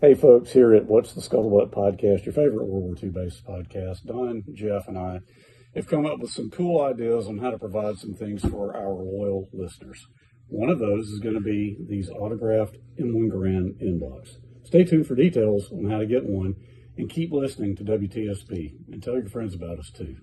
Hey folks, here at What's the Scuttlebutt podcast, your favorite World War II based podcast, Don, Jeff, and I have come up with some cool ideas on how to provide some things for our loyal listeners. One of those is going to be these autographed M1 Garand inbox. Stay tuned for details on how to get one, and keep listening to WTSP, and tell your friends about us too.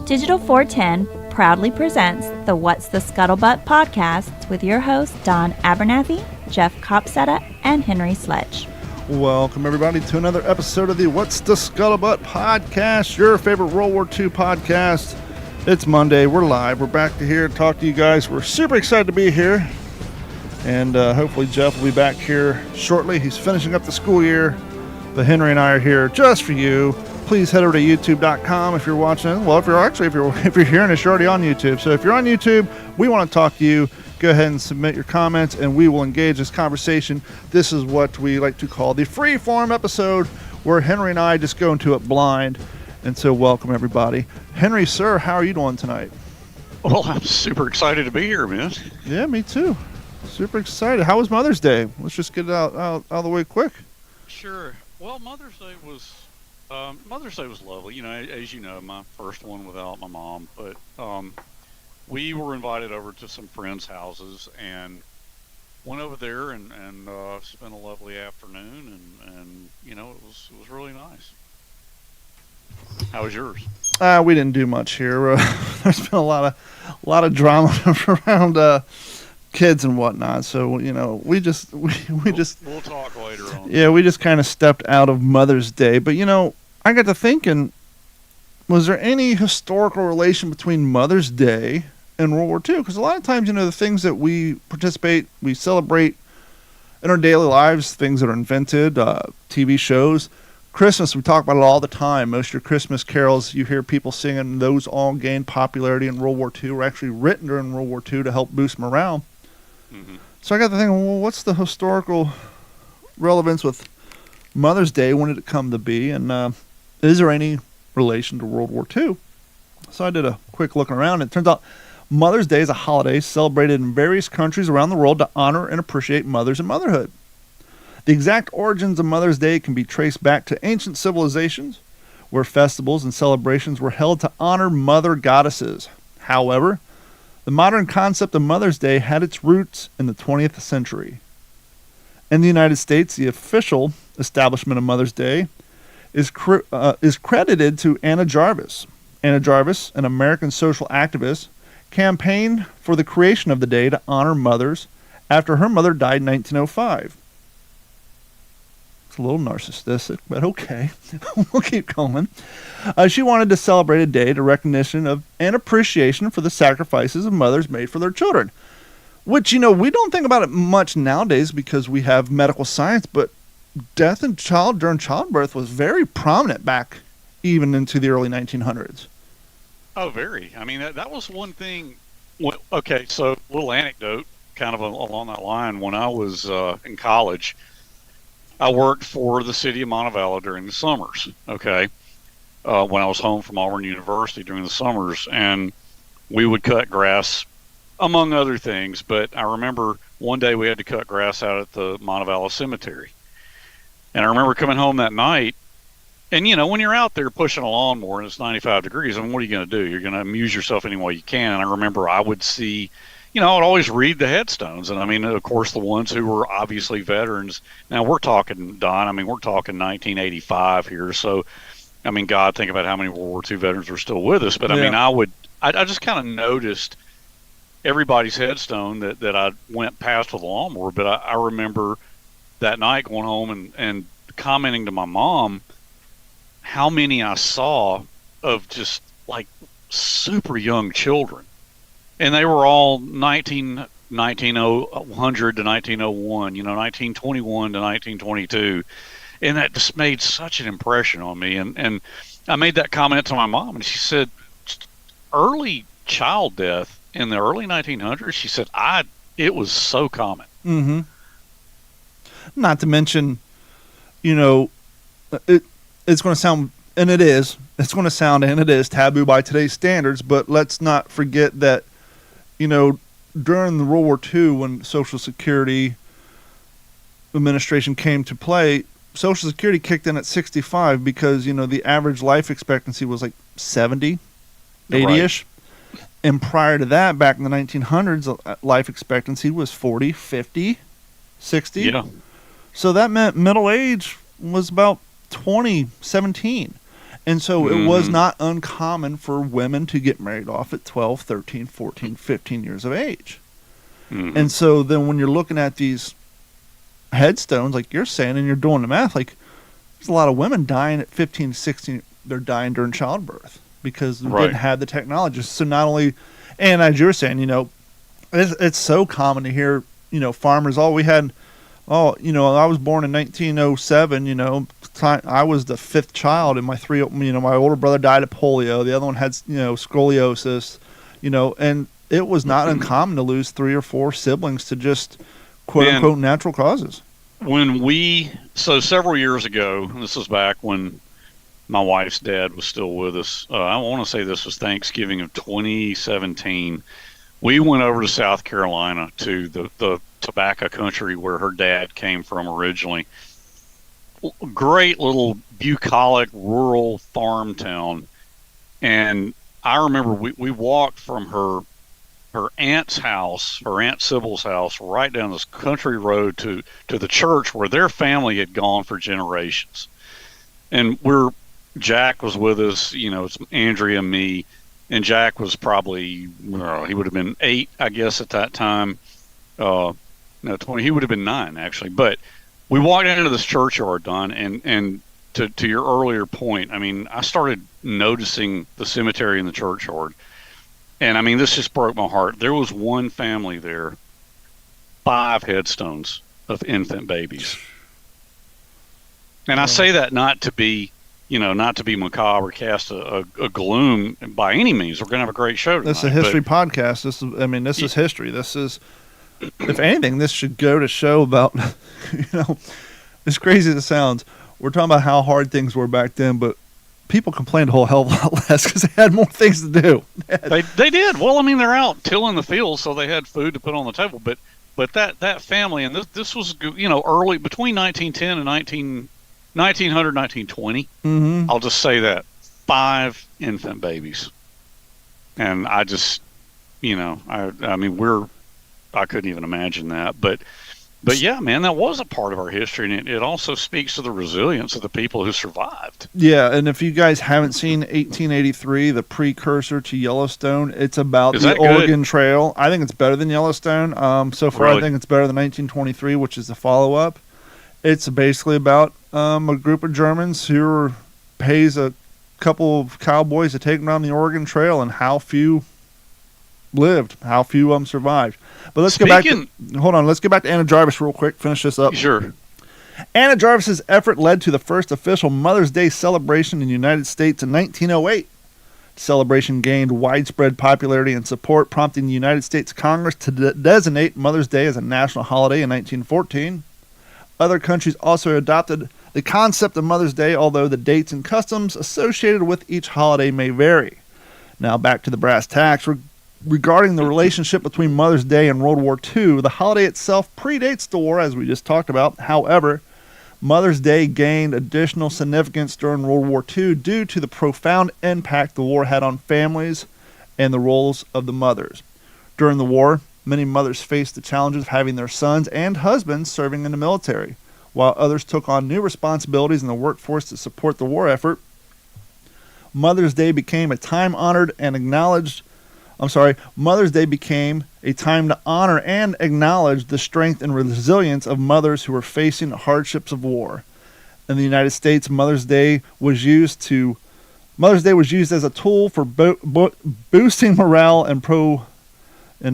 Digital 410 proudly presents the What's the Scuttlebutt podcast with your hosts Don Abernathy, Jeff Copsetta, and Henry Sledge. Welcome, everybody, to another episode of the What's the Scuttlebutt podcast, your favorite World War II podcast. It's Monday. We're live. We're back to here to talk to you guys. We're super excited to be here. And hopefully Jeff will be back here shortly. He's finishing up the school year. But Henry and I are here just for you. Please head over to youtube.com if you're watching. Well, if you're hearing us, you're already on YouTube. So if you're on YouTube, we want to talk to you. Go ahead and submit your comments, and we will engage this conversation. This is what we like to call the free-form episode, where Henry and I just go into it blind. And so welcome, everybody. Henry, sir, how are you doing tonight? Well, I'm super excited to be here, man. Yeah, me too. Super excited. How was Mother's Day? Let's just get it out of the way quick. Sure. Well, Mother's Day was lovely. You know, as you know, my first one without my mom. But we were invited over to some friends' houses and went over there and spent a lovely afternoon. And you know, it was really nice. How was yours? We didn't do much here. There's been a lot of drama around kids and whatnot. So you know, we'll talk later on. Yeah, we just kind of stepped out of Mother's Day. But you know, I got to thinking, was there any historical relation between Mother's Day and World War II? Because a lot of times, you know, the things that we celebrate in our daily lives, things that are invented, TV shows, Christmas, we talk about it all the time. Most of your Christmas carols you hear people singing, those all gained popularity in World War II, were actually written during World War II to help boost morale. Mm-hmm. So I got to think, well, what's the historical relevance with Mother's Day? When did it come to be? And is there any relation to World War II? So I did a quick look around. It turns out Mother's Day is a holiday celebrated in various countries around the world to honor and appreciate mothers and motherhood. The exact origins of Mother's Day can be traced back to ancient civilizations, where festivals and celebrations were held to honor mother goddesses. However, the modern concept of Mother's Day had its roots in the 20th century. In the United States, the official establishment of Mother's Day is credited to Anna Jarvis. Anna Jarvis, an American social activist, campaigned for the creation of the day to honor mothers after her mother died in 1905. It's a little narcissistic, but okay. We'll keep going. She wanted to celebrate a day to recognition of and appreciation for the sacrifices of mothers made for their children. Which, you know, we don't think about it much nowadays because we have medical science, but death in during childbirth was very prominent back even into the early 1900s. Oh, very. I mean, that was one thing. Okay, so a little anecdote kind of along that line. When I was in college, I worked for the city of Montevallo during the summers, okay, when I was home from Auburn University during the summers, and we would cut grass, among other things. But I remember one day we had to cut grass out at the Montevallo Cemetery. And I remember coming home that night, and, you know, when you're out there pushing a lawnmower and it's 95 degrees, I mean, what are you going to do? You're going to amuse yourself any way you can. And I remember I would see, you know, I would always read the headstones. And, I mean, of course, the ones who were obviously veterans. Now, we're talking, Don, I mean, we're talking 1985 here. So, I mean, God, think about how many World War II veterans are still with us. But, I mean, I just kind of noticed everybody's headstone that I went past with a lawnmower. But I remember that night going home and commenting to my mom how many I saw of just like super young children. And they were all 1900 to 1901, you know, 1921 to 1922. And that just made such an impression on me. And I made that comment to my mom, and she said, early child death in the early 1900s, she said, it was so common. Mm-hmm. Not to mention, you know, it's going to sound, and it is, it's going to sound, and it is taboo by today's standards, but let's not forget that, you know, during the World War II, when Social Security Administration came to play, Social Security kicked in at 65 because, you know, the average life expectancy was like 70, 80-ish. Right. And prior to that, back in the 1900s, life expectancy was 40, 50, 60. Yeah. So that meant middle age was about 20, 17. And so it was not uncommon for women to get married off at 12, 13, 14, 15 years of age. Mm-hmm. And so then when you're looking at these headstones, like you're saying, and you're doing the math, like there's a lot of women dying at 15, 16. They're dying during childbirth because we didn't have the technology. So not only, and as you're saying, you know, it's so common to hear, you know, farmers, you know, I was born in 1907, you know, I was the fifth child, and my older brother died of polio. The other one had, you know, scoliosis, you know, and it was not uncommon to lose 3 or 4 siblings to just quote unquote natural causes. So several years ago, this was back when my wife's dad was still with us. I want to say this was Thanksgiving of 2017. We went over to South Carolina to the tobacco country where her dad came from originally. Great little bucolic rural farm town. And I remember we walked from her aunt's house, her Aunt Sybil's house, right down this country road to the church where their family had gone for generations. And Jack was with us, you know, it's Andrea and me, and Jack was probably, he would have been 8, I guess, at that time. No, 20, he would have been 9, actually. But we walked into this churchyard, Don, and to your earlier point, I mean, I started noticing the cemetery in the churchyard. And, I mean, this just broke my heart. There was one family there, 5 headstones of infant babies. And I say that not to be macabre or cast a gloom by any means. We're going to have a great show tonight. This is a history podcast. This is history. This is, if anything, this should go to show about, you know, as crazy as it sounds, we're talking about how hard things were back then, but people complained a whole hell of a lot less because they had more things to do. They did. Well, I mean, they're out tilling the fields, so they had food to put on the table. But that family, and this was, you know, early, between 1910 and 1900, 1920. Mm-hmm. I'll just say that 5 infant babies, and I just, you know, I mean, I couldn't even imagine that, but yeah, man, that was a part of our history, and it also speaks to the resilience of the people who survived. Yeah, and if you guys haven't seen 1883, the precursor to Yellowstone, it's about the Oregon Trail. I think it's better than Yellowstone. So far, really? I think it's better than 1923, which is the follow-up. It's basically about a group of Germans who pays a couple of cowboys to take them down the Oregon Trail, and how few lived, how few of them survived. But let's get back to Anna Jarvis real quick, finish this up. Sure. Anna Jarvis's effort led to the first official Mother's Day celebration in the United States in 1908. The celebration gained widespread popularity and support, prompting the United States Congress to designate Mother's Day as a national holiday in 1914. Other countries also adopted the concept of Mother's Day, although the dates and customs associated with each holiday may vary. Now back to the brass tacks. Regarding the relationship between Mother's Day and World War II, the holiday itself predates the war, as we just talked about. However, Mother's Day gained additional significance during World War II due to the profound impact the war had on families and the roles of the mothers. During the war, many mothers faced the challenges of having their sons and husbands serving in the military, while others took on new responsibilities in the workforce to support the war effort. Mother's Day became a time to honor and acknowledge the strength and resilience of mothers who were facing the hardships of war. In the United States, Mother's Day was used as a tool for boosting morale and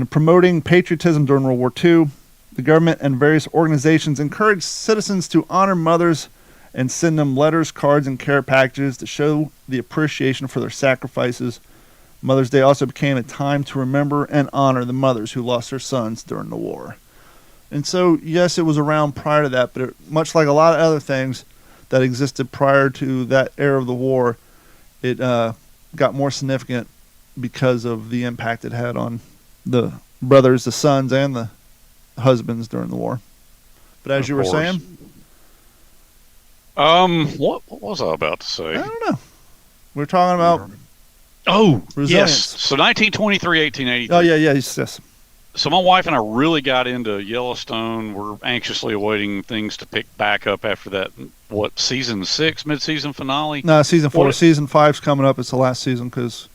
promoting patriotism during World War II. The government and various organizations encouraged citizens to honor mothers and send them letters, cards, and care packages to show the appreciation for their sacrifices Mother's Day also became a time to remember and honor the mothers who lost their sons during the war. And so, yes, it was around prior to that, but much like a lot of other things that existed prior to that era of the war, it got more significant because of the impact it had on the brothers, the sons, and the husbands during the war. But as you were saying, what was I about to say? I don't know. We're talking about resilience. Yes. So 1923, 1883. Oh yeah, yes. So my wife and I really got into Yellowstone. We're anxiously awaiting things to pick back up after that. What, season 6 mid-season finale? No, season 4. Season 5's coming up. It's the last season because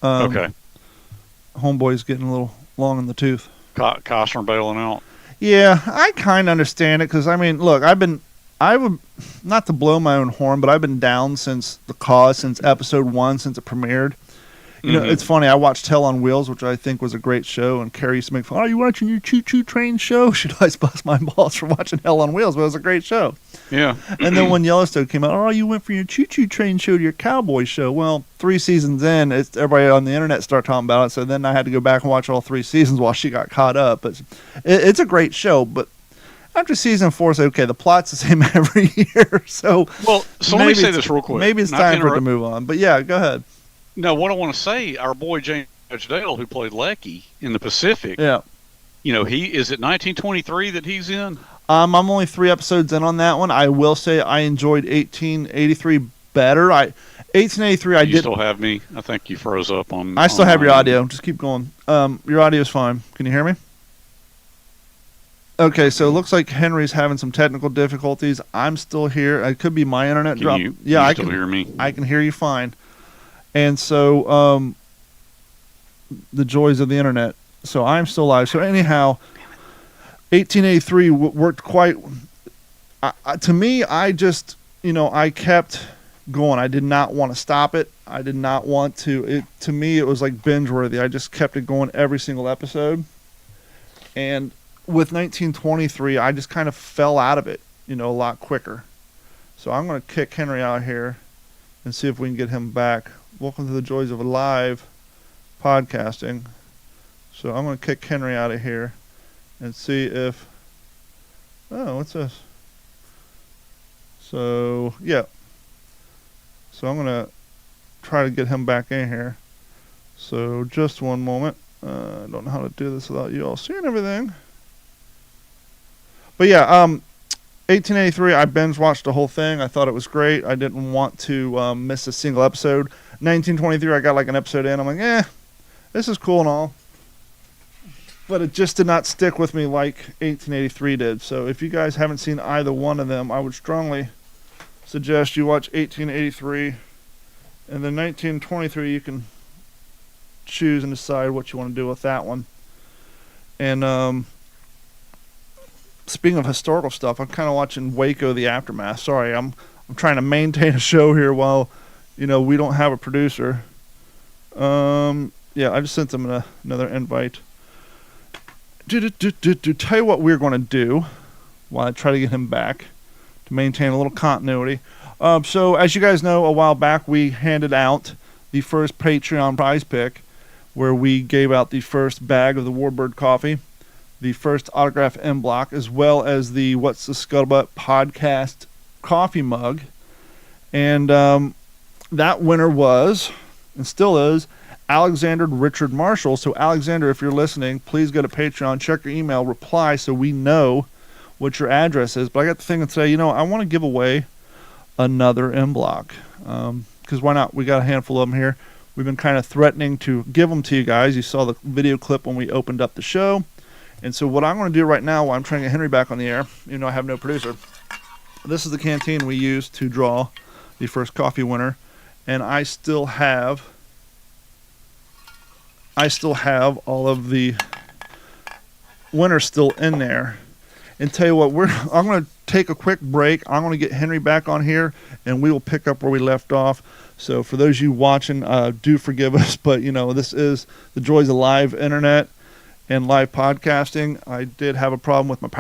Homeboy's getting a little long in the tooth. Costner bailing out. Yeah, I kind of understand it because, I mean, look, I would, not to blow my own horn, but I've been down since episode 1, since it premiered. You know, it's funny, I watched Hell on Wheels, which I think was a great show, and Carrie used to make fun, are you watching your choo-choo train show? She'd always bust my balls for watching Hell on Wheels, but it was a great show. Yeah. And then when Yellowstone came out, oh, you went from your choo-choo train show to your cowboy show. Well, 3 seasons in, everybody on the internet started talking about it, so then I had to go back and watch all 3 seasons while she got caught up. But it's a great show, but after season 4, I said, okay, the plot's the same every year. So let me say this real quick. Maybe it's time for it to move on. But yeah, go ahead. No, what I want to say, our boy James Dale, who played Lecky in the Pacific. Yeah. You know, is it 1923 that he's in? I'm only 3 episodes in on that one. I will say I enjoyed 1883 better. 1883, You still have me? I think you froze up on. I still have your audio. Just keep going. Your audio's fine. Can you hear me? Okay, so it looks like Henry's having some technical difficulties. I'm still here. It could be my internet drop. Yeah, I can hear me. I can hear you fine. And so, the joys of the internet. So I'm still live. So anyhow, 1883 worked quite. To me, I just, I kept going. I did not want to stop it. I did not want to. To me, it was like binge worthy. I just kept it going every single episode. And with 1923, I just kind of fell out of it, a lot quicker. So I'm going to kick Henry out here and see if we can get him back. Welcome to the joys of live podcasting. So I'm going to kick Henry out of here and see if... Oh, what's this? So, yeah. So I'm going to try to get him back in here. So just one moment. I don't know how to do this without you all seeing everything. But yeah, 1883, I binge watched the whole thing. I thought it was great. I didn't want to miss a single episode. 1923, I got like an episode in. I'm like, this is cool and all. But it just did not stick with me like 1883 did. So if you guys haven't seen either one of them, I would strongly suggest you watch 1883. And then 1923, you can choose and decide what you want to do with that one. And speaking of historical stuff, I'm kind of watching Waco: The Aftermath. Sorry, I'm trying to maintain a show here while we don't have a producer. Yeah, I just sent them another invite. Tell you what we're going to do while I try to get him back to maintain a little continuity. So as you guys know, a while back we handed out the first Patreon prize pick, where we gave out the first bag of the Warbird coffee, the first autograph end block, as well as the What's the Scuttlebutt podcast coffee mug. And that winner was, and still is, Alexander Richard Marshall. So Alexander, if you're listening, please go to Patreon, check your email, reply so we know what your address is. But I got the thing and say, I want to give away another end block. Because why not? We got a handful of them here. We've been kind of threatening to give them to you guys. You saw the video clip when we opened up the show. And so what I'm going to do right now while I'm trying to get Henry back on the air, even though I have no producer, this is the canteen we used to draw the first coffee winner. And I still have all of the winners still in there. And tell you what, I'm going to take a quick break. I'm going to get Henry back on here, and we will pick up where we left off. So for those of you watching, do forgive us, but this is the joys of live internet and live podcasting. I did have a problem with my power